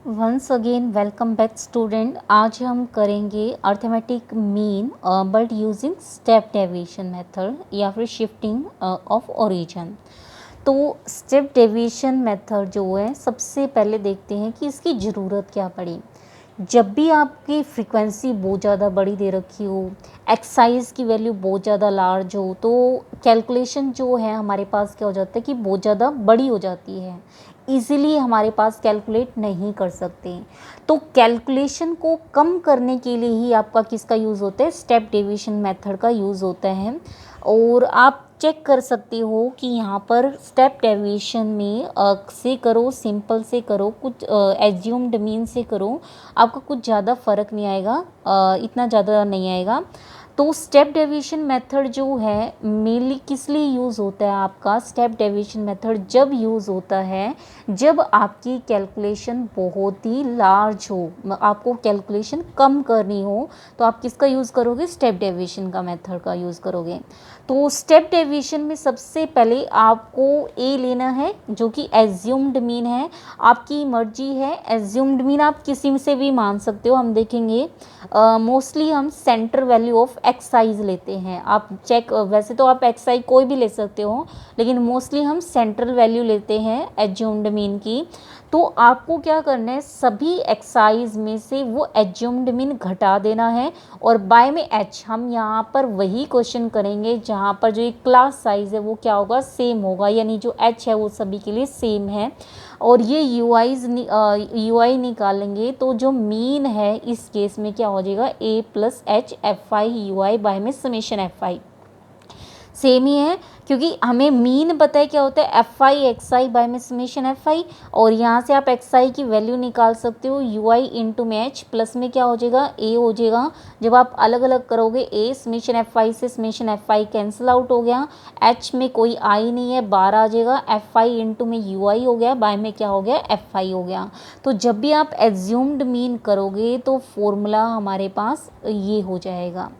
Once again welcome back student. आज हम करेंगे arithmetic mean but using step deviation method या फिर शिफ्टिंग ऑफ ओरिजिन। तो स्टेप डेविएशन मेथड जो है, सबसे पहले देखते हैं कि इसकी ज़रूरत क्या पड़ी। जब भी आपकी फ्रीक्वेंसी बहुत ज़्यादा बड़ी दे रखी हो, एक्साइज की वैल्यू बहुत ज़्यादा लार्ज हो, तो कैलकुलेशन जो है हमारे पास क्या हो जाता है कि बहुत ज़्यादा बड़ी हो जाती है, इजीली हमारे पास कैलकुलेट नहीं कर सकते। तो कैलकुलेशन को कम करने के लिए ही आपका किसका यूज़ होता है, स्टेप डेविएशन मेथड का यूज़ होता है। और आप चेक कर सकते हो कि यहाँ पर स्टेप डेविएशन में से करो, सिंपल से करो, कुछ एज्यूम्ड मीन से करो, आपको कुछ ज़्यादा फ़र्क नहीं आएगा, इतना ज़्यादा नहीं आएगा। तो स्टेप डेविएशन मेथड जो है मेनली किस लिए यूज़ होता है, आपका स्टेप डेविएशन मेथड जब यूज़ होता है जब आपकी कैलकुलेशन बहुत ही लार्ज हो, आपको कैलकुलेशन कम करनी हो, तो आप किसका यूज़ करोगे, स्टेप डेविएशन का मेथड का यूज़ करोगे। तो स्टेप डेविएशन में सबसे पहले आपको ए लेना है जो कि एज्यूम्ड मीन है। आपकी मर्जी है, एज्यूम्ड मीन आप किसी से भी मान सकते हो। हम देखेंगे मोस्टली हम सेंटर वैल्यू ऑफ एक्साइज लेते हैं। आप चेक, वैसे तो आप एक्साइज कोई भी ले सकते हो, लेकिन मोस्टली हम सेंट्रल वैल्यू लेते हैं एज्यूम्ड मीन की। तो आपको क्या करना है, सभी एक्साइज में से वो एज्यूम्ड मीन घटा देना है और बाय में एच। हम यहाँ पर वही क्वेश्चन करेंगे जहाँ पर जो एक क्लास साइज है वो क्या होगा, सेम होगा, यानी जो एच है वो सभी के लिए सेम है। और ये यूआई निकालेंगे तो जो मीन है इस केस में क्या हो जाएगा, A plus H F I U I by में समेशन एफ आई सेम ही है, क्योंकि हमें मीन पता है क्या होता है, F I X I by में समेशन एफ आई। और यहाँ से आप एक्स आई की वैल्यू निकाल सकते हो, यू आई इंटू में एच, प्लस में क्या हो जाएगा, ए हो जाएगा। जब आप अलग अलग करोगे, ए समेशन एफ आई से summation F I cancel out हो गया, एच में कोई आई नहीं है, बार आ जाएगा, एफ आई इंटू में यू आई हो गया, बाय में क्या हो गया, एफ आई हो गया। तो जब भी आप एज्यूम्ड मीन करोगे तो फॉर्मूला हमारे पास ये हो जाएगा।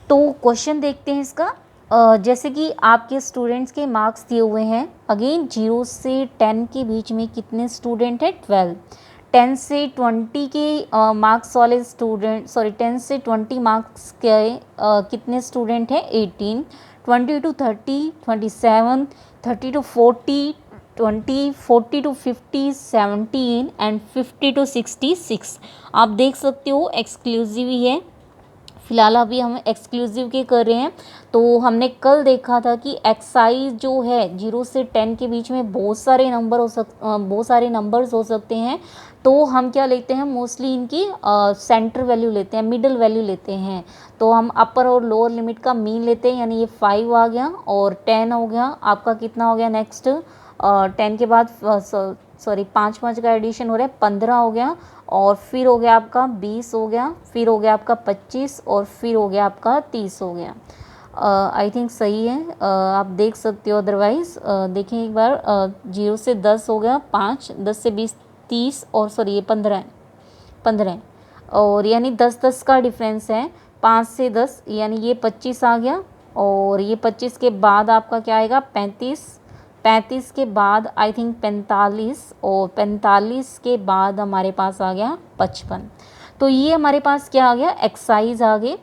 तो क्वेश्चन देखते हैं इसका। जैसे कि आपके स्टूडेंट्स के मार्क्स दिए हुए हैं, अगेन 0 से 10 के बीच में कितने स्टूडेंट हैं, 12। 10 से 20 के मार्क्स वाले स्टूडेंट, 10 से 20 मार्क्स के कितने स्टूडेंट हैं, 18। 20 to 30 27, 30 to 40 20, 40 to 50 17 and 50 to 66। आप देख सकते हो एक्सक्लूसिव ही है, फिलहाल अभी हम एक्सक्लूसिव के कर रहे हैं। तो हमने कल देखा था कि एक्साइज जो है 0 से 10 के बीच में बहुत सारे नंबर्स हो सकते हैं। तो हम क्या लेते हैं, मोस्टली इनकी सेंटर वैल्यू लेते हैं, मिडल वैल्यू लेते हैं। तो हम अपर और लोअर लिमिट का मीन लेते हैं, यानी ये 5 आ गया और 10 हो गया, आपका कितना हो गया नेक्स्ट, 10 के बाद 5 का एडिशन हो रहा है, 15 हो गया, और फिर हो गया आपका 20 हो गया, फिर हो गया आपका 25 और फिर हो गया आपका 30 हो गया। आई थिंक सही है, आप देख सकते हो, अदरवाइज़ देखें एक बार। 0 से 10 हो गया 5, 10 से 20 30, और ये 15 है, 15 है, और यानी 10 का डिफरेंस है। 5 से 10 यानी ये 25 आ गया, और ये 25 के बाद आपका क्या आएगा, 35। 35 के बाद आई थिंक 45, और 45 के बाद हमारे पास आ गया 55। तो ये हमारे पास क्या आ गया, एक्साइज आ गए।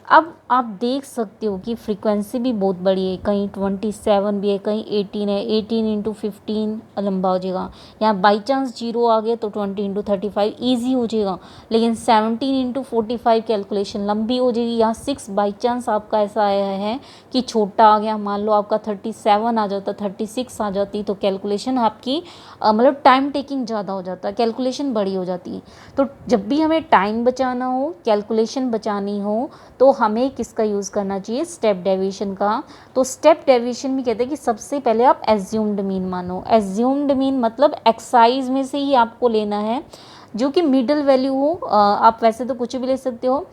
अब आप देख सकते हो कि फ्रीक्वेंसी भी बहुत बड़ी है, कहीं 27 भी है, कहीं 18 है। 18 इंटू 15 लंबा हो जाएगा। यहाँ बाई चांस 0 आ गया तो 20 इंटू 35 ईजी हो जाएगा, लेकिन 17 इंटू 45 कैलकुलेशन लंबी हो जाएगी। यहाँ 6 बाई चांस आपका ऐसा आया है कि छोटा आ गया, मान लो आपका 37 आ जाता, 36 आ जाती, तो कैलकुलेशन आपकी मतलब टाइम टेकिंग ज़्यादा हो जाता है, कैलकुलेशन बड़ी हो जाती है। तो जब भी हमें टाइम बचाना हो, कैलकुलेशन बचानी हो, तो हमें किसका यूज़ करना चाहिए, स्टेप डेविएशन का। तो स्टेप डेविएशन में कहते हैं कि सबसे पहले आप एज्यूम्ड मीन मानो। एज्यूम्ड मीन मतलब एक्साइज में से ही आपको लेना है जो कि मिडल वैल्यू हो। आप वैसे तो कुछ भी ले सकते हो,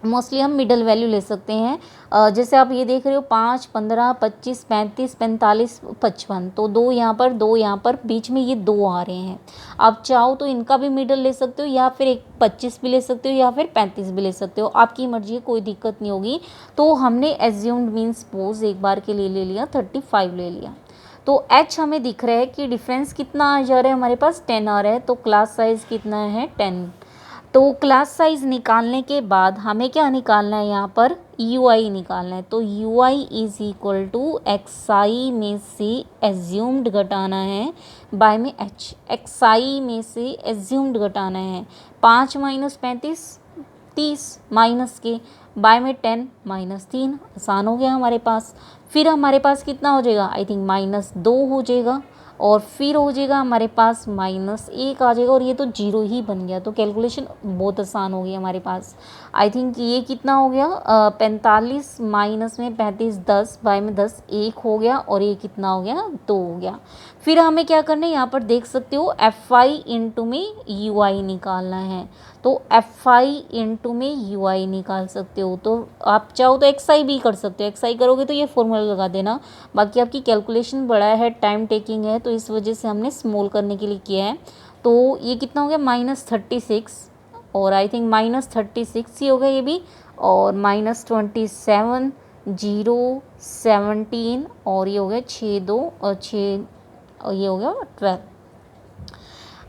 मोस्टली हम मिडल वैल्यू ले सकते हैं। जैसे आप ये देख रहे हो 5, 15, 25, 35, 45, 55, तो 2 यहाँ पर, 2 यहाँ पर, बीच में ये 2 आ रहे हैं। आप चाहो तो इनका भी मिडल ले सकते हो, या फिर एक 25 भी ले सकते हो, या फिर 35 भी ले सकते हो, आपकी मर्जी है, कोई दिक्कत नहीं होगी। तो हमने एज्यूम्ड मीन सपोज एक बार के लिए ले लिया 35 ले लिया। तो h हमें दिख रहा है कि डिफरेंस कितना आ जा रहा है, हमारे पास 10 आ रहा है, तो क्लास साइज़ कितना है 10। तो क्लास साइज़ निकालने के बाद हमें क्या निकालना है, यहाँ पर UI निकालना है। तो UI is equal to XI में से एज्यूम्ड घटाना है बाय में H। XI में से एज्यूम्ड घटाना है 5 माइनस 35 30 माइनस के बाय में 10 माइनस 3, आसान हो गया हमारे पास। फिर हमारे पास कितना हो जाएगा, आई थिंक -2 हो जाएगा, और फिर हो जाएगा हमारे पास -1 आ जाएगा, और ये तो 0 ही बन गया। तो कैलकुलेशन बहुत आसान हो गई हमारे पास। आई थिंक ये कितना हो गया, 45 माइनस में 35 10 बाय में 10 1 हो गया, और ये कितना हो गया 2 हो गया। फिर हमें क्या करना है, यहाँ पर देख सकते हो FI इंटू में UI निकालना है। तो FI इंटू में UI निकाल सकते हो। तो आप चाहो तो XI भी कर सकते हो, XI करोगे तो ये फॉर्मूला लगा देना। बाकी आपकी कैलकुलेशन बड़ा है, टाइम टेकिंग है, तो इस वजह से हमने स्मॉल करने के लिए किया है। तो ये कितना हो गया -36, और आई थिंक -36 ही हो गया ये भी, और -27 0 17, और ये हो गया 6 2 और 6, और ये हो गया 12।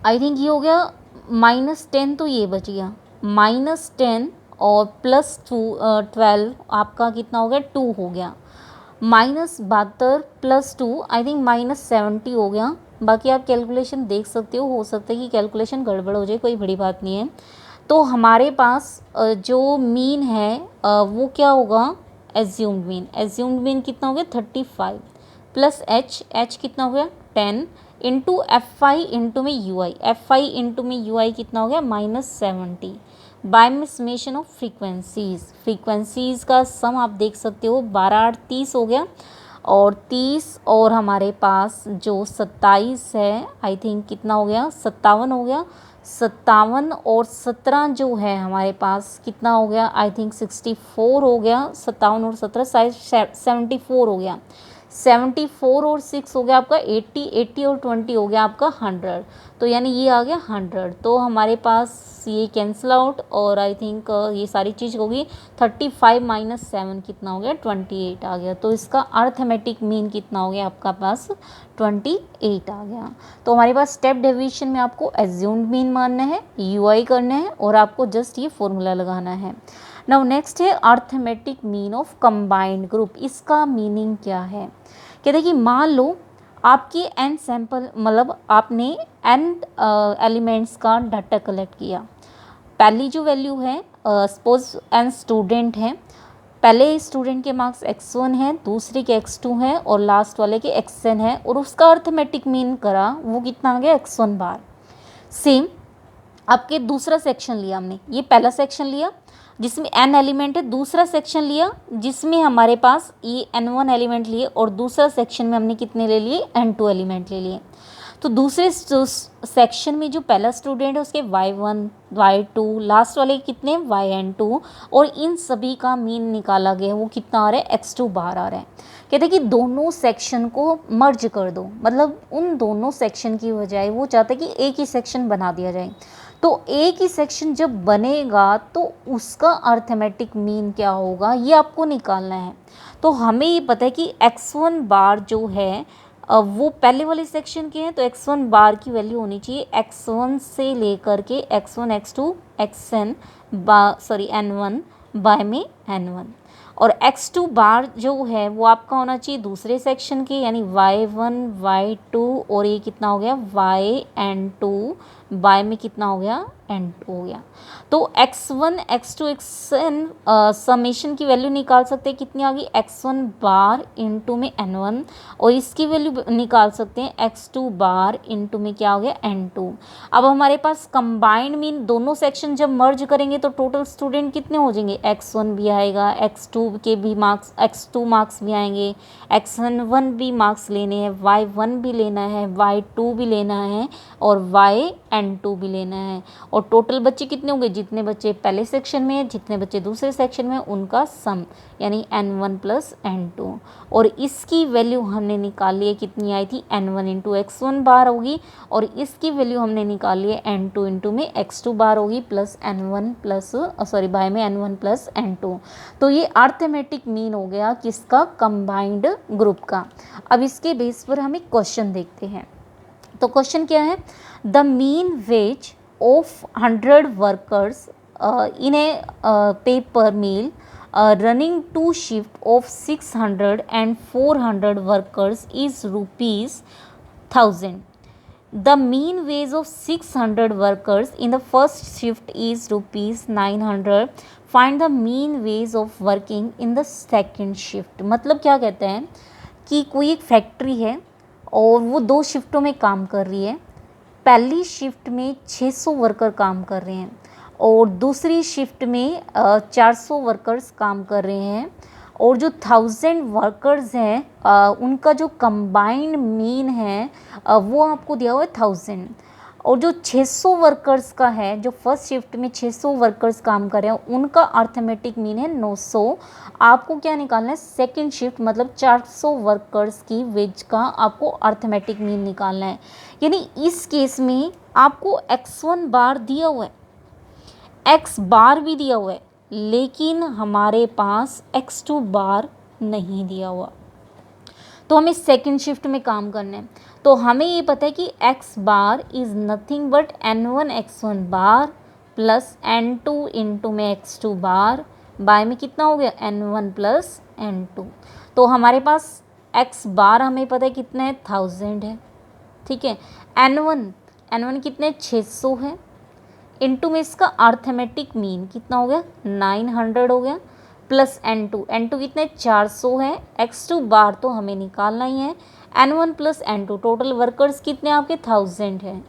आई थिंक ये हो गया -10, तो ये बच गया -10 और +2 12, आपका कितना हो गया 2 हो गया। -72 +2 आई थिंक -70 हो गया। बाकी आप कैलकुलेशन देख सकते हो सकता है कि कैलकुलेशन गड़बड़ हो जाए, कोई बड़ी बात नहीं है। तो हमारे पास जो मीन है वो क्या होगा, एज्यूम्ड मीन कितना हो गया 35 प्लस h कितना हो गया 10 इंटू FI इंटू में UI, FI इंटू में UI कितना हो गया -70 बाय में समेशन ऑफ फ्रीक्वेंसीज़ का सम आप देख सकते हो 12 8 30 हो गया, और 30 और हमारे पास जो 27 है, आई थिंक कितना हो गया 57 हो गया। 57 और 17 जो है हमारे पास कितना हो गया, आई थिंक 64 हो गया। 57 और 17 साइज 74 हो गया। 74 और 6 हो गया आपका 80, 80 और 20 हो गया आपका 100, तो यानी ये आ गया 100। तो हमारे पास ये कैंसिल आउट, और आई थिंक ये सारी चीज़ होगी 35 माइनस 7 कितना हो गया 28 आ गया। तो इसका अर्थमेटिक मीन कितना हो गया आपका पास 28 आ गया। तो हमारे पास स्टेप डेविएशन में आपको एज्यूम्ड मीन मानना है, UI करना है, और आपको जस्ट ये फॉर्मूला लगाना है। नाउ नेक्स्ट है arithmetic mean of combined group. इसका मीनिंग क्या है, कहते हैं कि मान लो आपके n सैंपल, मतलब आपने n एलिमेंट्स का डाटा कलेक्ट किया। पहली जो वैल्यू है, सपोज n स्टूडेंट हैं, पहले स्टूडेंट के मार्क्स x1 है, दूसरे के x2 है, और लास्ट वाले के xn है, और उसका अर्थमेटिक मीन करा, वो कितना आ गया x1 बार। सेम आपके दूसरा सेक्शन लिया हमने, ये पहला सेक्शन लिया जिसमें n एलिमेंट है, दूसरा सेक्शन लिया जिसमें हमारे पास ये n1 एलिमेंट लिए, और दूसरा सेक्शन में हमने कितने ले लिए n2 एलिमेंट ले लिए। तो दूसरे सेक्शन में जो पहला स्टूडेंट है उसके y1 y2, लास्ट वाले कितने yn2, और इन सभी का मीन निकाला गया, वो कितना आ रहा है x2 बार आ रहा है। कहते हैं कि दोनों सेक्शन को मर्ज कर दो, मतलब उन दोनों सेक्शन की बजाय वो चाहते हैं कि एक ही सेक्शन बना दिया जाए। तो एक ही सेक्शन जब बनेगा तो उसका अर्थमेटिक मीन क्या होगा, ये आपको निकालना है। तो हमें ये पता है कि x1 बार जो है वो पहले वाले सेक्शन के हैं, तो x1 बार की वैल्यू होनी चाहिए x1 से लेकर के x1 x2 xn n1 bye में n1, और x2 बार जो है वो आपका होना चाहिए दूसरे सेक्शन के, यानी y1 y2, और ये कितना हो गया yn2 बाय में कितना हो गया n2 हो गया। तो x1 x2 xn समेशन की वैल्यू निकाल सकते हैं, कितनी आ गई x1 बार इंटू में n1, और इसकी वैल्यू निकाल सकते हैं x2 बार इंटू में क्या हो गया n2। अब हमारे पास कंबाइंड मीन दोनों सेक्शन जब मर्ज करेंगे तो टोटल स्टूडेंट कितने हो जाएंगे, x1 भी आएगा, x2 के भी मार्क्स, x2 मार्क्स भी आएंगे, xn1 भी मार्क्स लेने हैं, y1 भी लेना है, y2 भी लेना है, और yn2 भी लेना है, और टोटल बच्चे कितने होंगे, जितने बच्चे पहले सेक्शन में, जितने बच्चे दूसरे सेक्शन में, उनका सम, यानी n1 प्लस n2। और इसकी वैल्यू हमने निकाल ली है, कितनी आई थी n1 इंटू x1 बार होगी, और इसकी वैल्यू हमने निकाल ली है n2 इंटू में x2 बार होगी, प्लस n1 प्लस बाय में n1 प्लस n2। तो ये अर्थमेटिक मीन हो गया किसका, कंबाइंड ग्रुप का। अब इसके बेस पर हम एक क्वेश्चन देखते हैं। तो क्वेश्चन क्या है, the mean ways of 100 workers in A paper mill running two shift of 600 and 400 workers is ₹1000. The mean wage of 600 workers in the first shift is ₹900. Find the mean wage of working in the second shift. मतलब क्या कहते हैं कि कोई एक factory है और वो 2 शिफ्टों में काम कर रही है। पहली शिफ्ट में 600 वर्कर काम कर रहे हैं और दूसरी शिफ्ट में 400 वर्कर्स काम कर रहे हैं, और जो 1000 वर्कर्स हैं उनका जो कंबाइंड मीन है वो आपको दिया हुआ है 1000, और जो 600 वर्कर्स का है, जो फर्स्ट शिफ्ट में 600 वर्कर्स काम कर रहे हैं उनका अर्थमेटिक मीन है 900। आपको क्या निकालना है, सेकंड शिफ्ट मतलब 400 वर्कर्स की वेज का आपको अर्थमेटिक मीन निकालना है। यानी इस केस में आपको x1 बार दिया हुआ है, x बार भी दिया हुआ है, लेकिन हमारे पास x2 बार नहीं दिया हुआ। तो हमें सेकंड शिफ्ट में काम करना है। तो हमें ये पता है कि x bar is nothing but n1 x1 bar plus n2 into में x2 बार बाय में कितना हो गया, n1 प्लस n2। तो हमारे पास x बार हमें पता है कितना है, 1000 है, ठीक है। n1 कितने, 600 है, इनटू में इसका अर्थमेटिक मीन कितना हो गया, 900 हो गया, प्लस n2 कितने, 400 है, x2 बार तो हमें निकालना ही है, n1 plus n2 total workers कितने आपके 1000 हैं।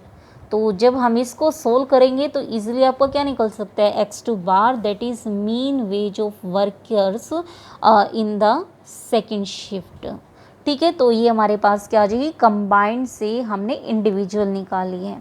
तो जब हम इसको सोल्व करेंगे तो इजीली आपका क्या निकल सकता है, x2 bar that is mean ways of workers in the second shift, ठीक है। तो ये हमारे पास क्या आ जाएगी, कंबाइंड से हमने इंडिविजुअल निकाली है।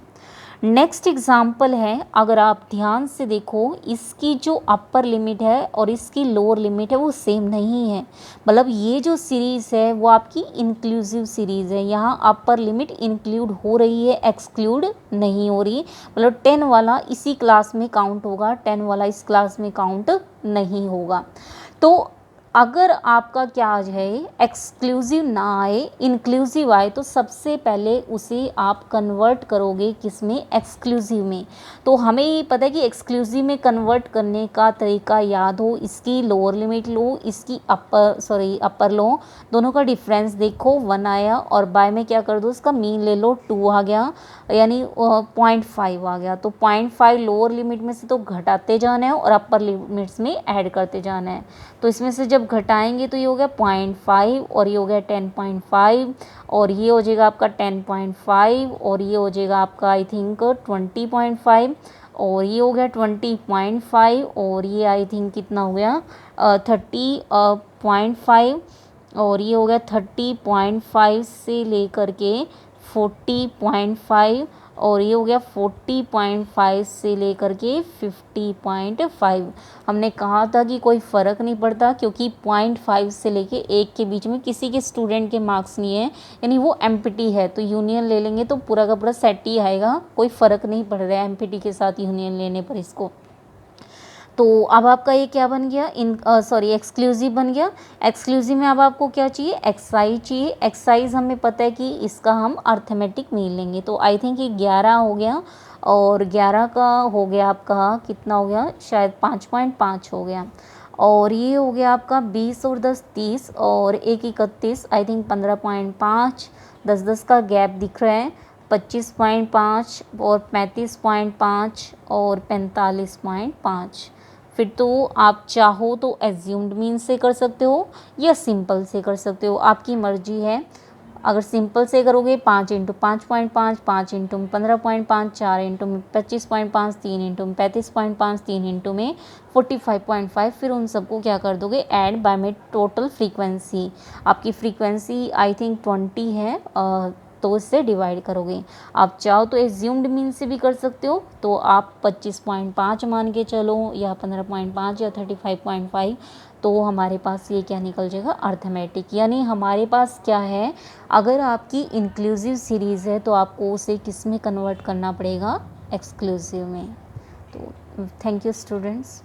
नेक्स्ट एग्जाम्पल है, अगर आप ध्यान से देखो इसकी जो अपर लिमिट है और इसकी लोअर लिमिट है वो सेम नहीं है। मतलब ये जो सीरीज़ है वो आपकी इंक्लूसिव सीरीज़ है, यहाँ अपर लिमिट इंक्लूड हो रही है, एक्सक्लूड नहीं हो रही। मतलब 10 वाला इसी क्लास में काउंट होगा, 10 वाला इस क्लास में काउंट नहीं होगा। तो अगर आपका क्या आ जाए, एक्सक्लूसिव ना आए, इंक्लूसिव आए, तो सबसे पहले उसे आप कन्वर्ट करोगे किस में, एक्सक्लूसिव में। तो हमें ये पता है कि एक्सक्लूसिव में कन्वर्ट करने का तरीका याद हो, इसकी लोअर लिमिट लो, इसकी अपर लो, दोनों का डिफरेंस देखो, 1 आया और बाय में क्या कर दो, इसका मीन ले लो, 2 आ गया, यानी 0.5 आ गया। तो 0.5 लोअर लिमिट में से तो घटाते जाना है और अपर लिमिट्स में ऐड करते जाना है। तो इसमें से जब घटाएंगे तो ये हो गया 0.5 और ये हो गया 10.5 और ये हो जाएगा आपका 10.5 और ये हो जाएगा आपका आई थिंक 20.5 और ये हो गया 20.5 और ये आई थिंक कितना हो गया 30.5 और ये हो गया 30.5 से लेकर के 40.5 और ये हो गया 40.5 से लेकर के 50.5। हमने कहा था कि कोई फ़र्क नहीं पड़ता क्योंकि 0.5 से लेके 1 के बीच में किसी के स्टूडेंट के मार्क्स नहीं है, यानी वो एमपीटी है, तो यूनियन ले लेंगे तो पूरा का पूरा सेट ही आएगा, कोई फ़र्क नहीं पड़ रहा है एमपीटी के साथ यूनियन लेने पर इसको। तो अब आपका ये क्या बन गया, एक्सक्लूसिव बन गया। एक्सक्लूसिव में अब आपको क्या चाहिए, एक्साइज चाहिए। एक्साइज हमें पता है कि इसका हम अर्थमेटिक मीन लेंगे, तो आई थिंक ये 11 हो गया और 11 का हो गया आपका कितना हो गया, शायद 5.5 हो गया और ये हो गया आपका 20 और 10 30 और 1 31 आई थिंक 15.5, 10 का गैप दिख रहा है, 25.5 और 35.5 और 45.5। फिर तो आप चाहो तो एज्यूम्ड मीन से कर सकते हो या सिंपल से कर सकते हो, आपकी मर्जी है। अगर सिंपल से करोगे 5 into 5.5, 5 into 15.5, 4 into 25.5, 3 into 35.5, 3 into में 45.5, फिर उन सबको क्या कर दोगे ऐड बाय में टोटल फ्रीक्वेंसी। आपकी फ्रीक्वेंसी आई थिंक 20 है तो इससे डिवाइड करोगे। आप चाहो तो एज्यूम्ड मीन से भी कर सकते हो, तो आप 25.5 मान के चलो या 15.5 या 35.5, तो हमारे पास ये क्या निकल जाएगा अर्थमेटिक। यानी हमारे पास क्या है, अगर आपकी इंक्लूसिव सीरीज़ है तो आपको उसे किस में कन्वर्ट करना पड़ेगा, एक्सक्लूसिव में। तो थैंक यू स्टूडेंट्स।